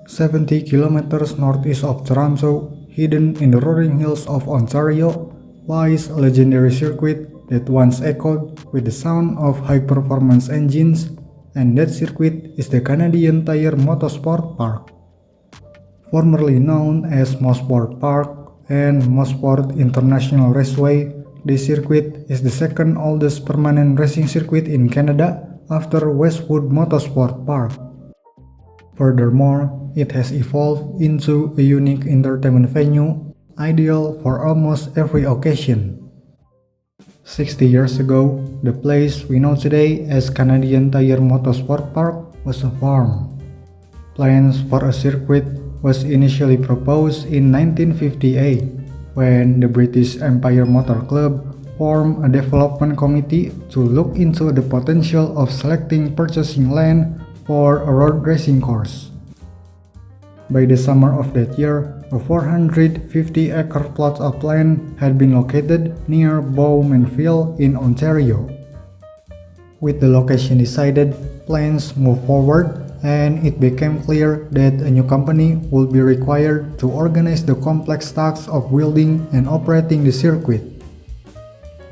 70 kilometers northeast of Toronto, hidden in the rolling hills of Ontario, lies a legendary circuit that once echoed with the sound of high-performance engines, and that circuit is the Canadian Tire Motorsport Park. Formerly known as Mosport Park and Mosport International Raceway, this circuit is the second oldest permanent racing circuit in Canada after Westwood Motorsport Park. Furthermore, it has evolved into a unique entertainment venue, ideal for almost every occasion. 60 years ago, the place we know today as Canadian Tire Motorsport Park was formed. Plans for a circuit was initially proposed in 1958, when the British Empire Motor Club formed a development committee to look into the potential of selecting purchasing land for a road racing course. By the summer of that year, a 450-acre plot of land had been located near Bowmanville in Ontario. With the location decided, plans moved forward, and it became clear that a new company would be required to organize the complex tasks of building and operating the circuit.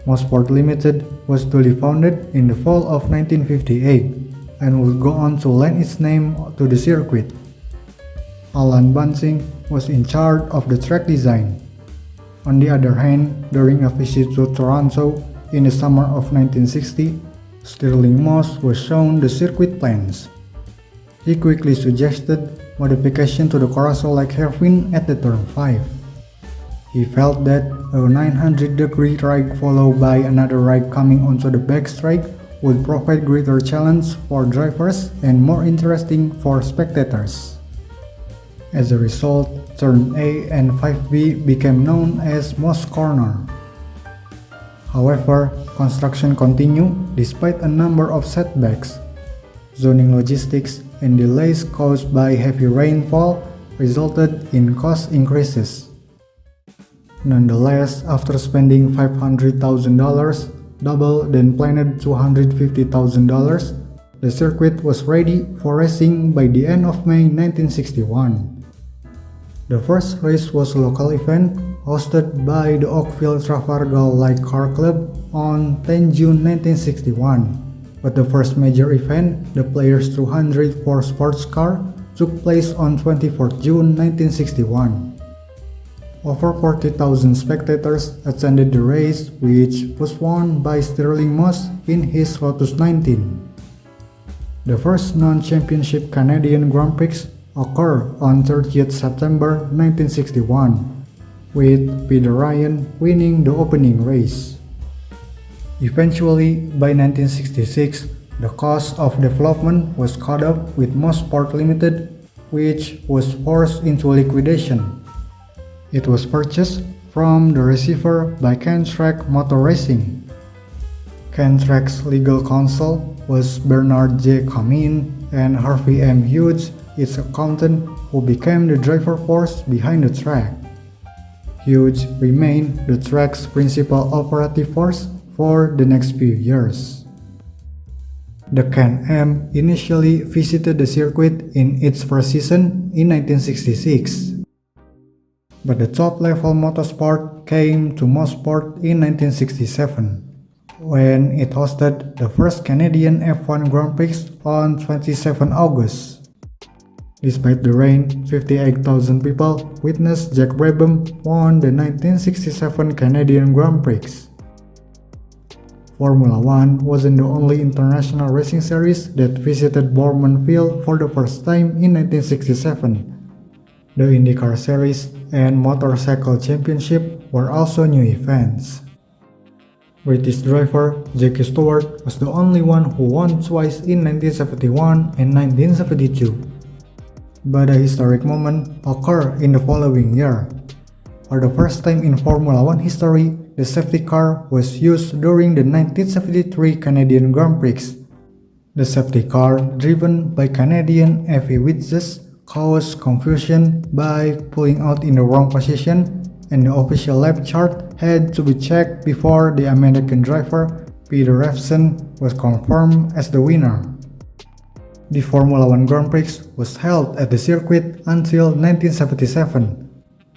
Mosport Limited was duly founded in the fall of 1958 and would go on to lend its name to the circuit. Alan Bansing was in charge of the track design. On the other hand, during a visit to Toronto in the summer of 1960, Stirling Moss was shown the circuit plans. He quickly suggested modification to the carousel-like hairpin at the turn 5. He felt that a 900-degree ride followed by another ride coming onto the back straight would provide greater challenge for drivers and more interesting for spectators. As a result, Turn A and 5B became known as Moss Corner. However, construction continued despite a number of setbacks. Zoning logistics and delays caused by heavy rainfall resulted in cost increases. Nonetheless, after spending $500,000, double than planned $250,000, the circuit was ready for racing by the end of May 1961. The first race was a local event hosted by the Oakville Trafalgar Light Car Club on 10 June 1961, but the first major event, the Players 200 for sports car, took place on 24 June 1961. Over 40,000 spectators attended the race, which was won by Stirling Moss in his Lotus 19. The first non-championship Canadian Grand Prix occurred on 30th September 1961, with Peter Ryan winning the opening race. Eventually, by 1966, the cost of development was caught up with Mosport Limited, which was forced into liquidation. It was purchased from the receiver by Cantrack Motor Racing. Cantrack's legal counsel was Bernard J. Camin and Harvey M. Hughes, its accountant, who became the driver force behind the track. Hughes remained the track's principal operative force for the next few years. The Can-Am initially visited the circuit in its first season in 1966. But the top-level motorsport came to Mosport in 1967, when it hosted the first Canadian F1 Grand Prix on 27 August. Despite the rain, 58,000 people witnessed Jack Brabham won the 1967 Canadian Grand Prix. Formula One wasn't the only international racing series that visited Bowmanville for the first time in 1967. The IndyCar Series and Motorcycle Championship were also new events. British driver Jackie Stewart was the only one who won twice in 1971 and 1972. But a historic moment occurred in the following year. For the first time in Formula One history, the safety car was used during the 1973 Canadian Grand Prix. The safety car, driven by Canadian F1 widgets, caused confusion by pulling out in the wrong position, and the official lap chart had to be checked before the American driver Peter Revson was confirmed as the winner. The Formula One Grand Prix was held at the circuit until 1977,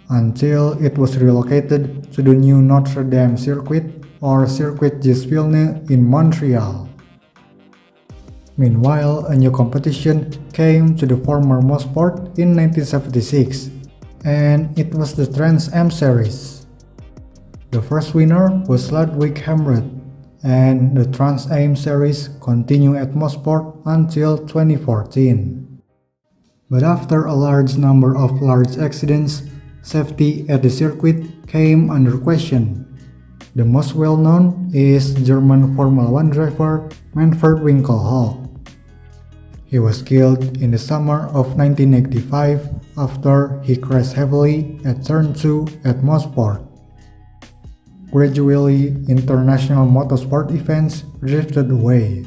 until it was relocated to the new Notre Dame circuit or Circuit Gilles Villeneuve in Montreal. Meanwhile, a new competition came to the former Mosport in 1976, and it was the Trans Am Series. The first winner was Ludwig Hamret, and the Trans Am Series continued at Mosport until 2014. But after a large number of large accidents, safety at the circuit came under question. The most well-known is German Formula One driver Manfred Winkelhock. He was killed in the summer of 1985 after he crashed heavily at Turn 2 at Mosport. Gradually, international motorsport events drifted away.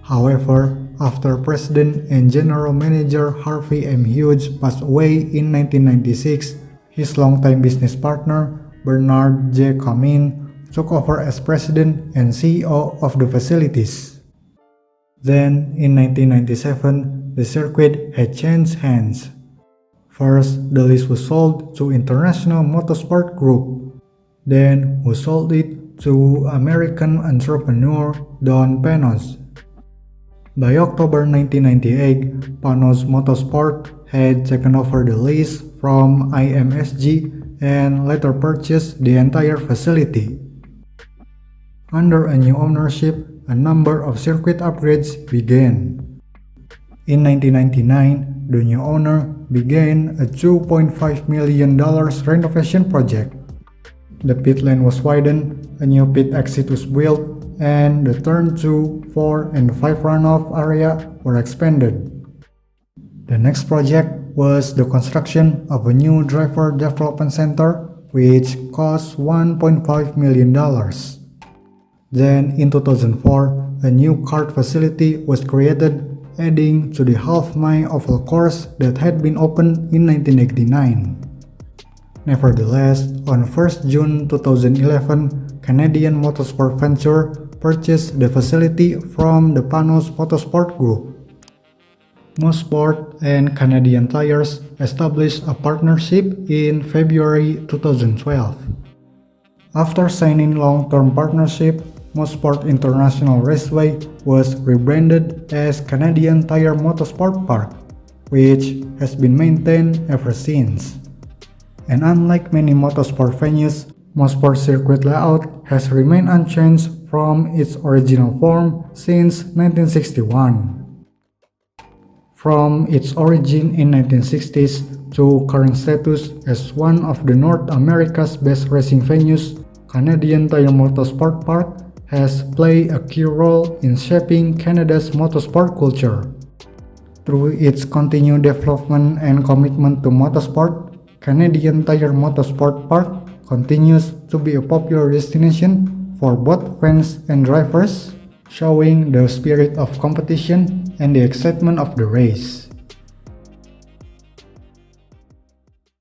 However, after President and General Manager Harvey M. Hughes passed away in 1996, his longtime business partner, Bernard J. Cumming, took over as President and CEO of the facilities. Then, in 1997, the circuit had changed hands. First, the lease was sold to International Motorsport Group, then who sold it to American entrepreneur Don Panos. By October 1998, Panos Motorsport had taken over the lease from IMSG and later purchased the entire facility. Under a new ownership, a number of circuit upgrades began. In 1999, the new owner began a $2.5 million renovation project. The pit lane was widened, a new pit exit was built, and the Turn 2, 4, and 5 runoff area were expanded. The next project was the construction of a new driver development center, which cost $1.5 million. Then, in 2004, a new kart facility was created, adding to the half-mile oval course that had been opened in 1989. Nevertheless, on 1 June 2011, Canadian Motorsport Venture purchased the facility from the Panos Motorsport Group. Mosport and Canadian Tires established a partnership in February 2012. After signing long-term partnership, Mosport International Raceway was rebranded as Canadian Tire Motorsport Park, which has been maintained ever since. And unlike many motorsport venues, Mosport Circuit layout has remained unchanged from its original form since 1961. From its origin in 1960s to current status as one of the North America's best racing venues, Canadian Tire Motorsport Park has played a key role in shaping Canada's motorsport culture. Through its continued development and commitment to motorsport, Canadian Tire Motorsport Park continues to be a popular destination for both fans and drivers, showing the spirit of competition and the excitement of the race.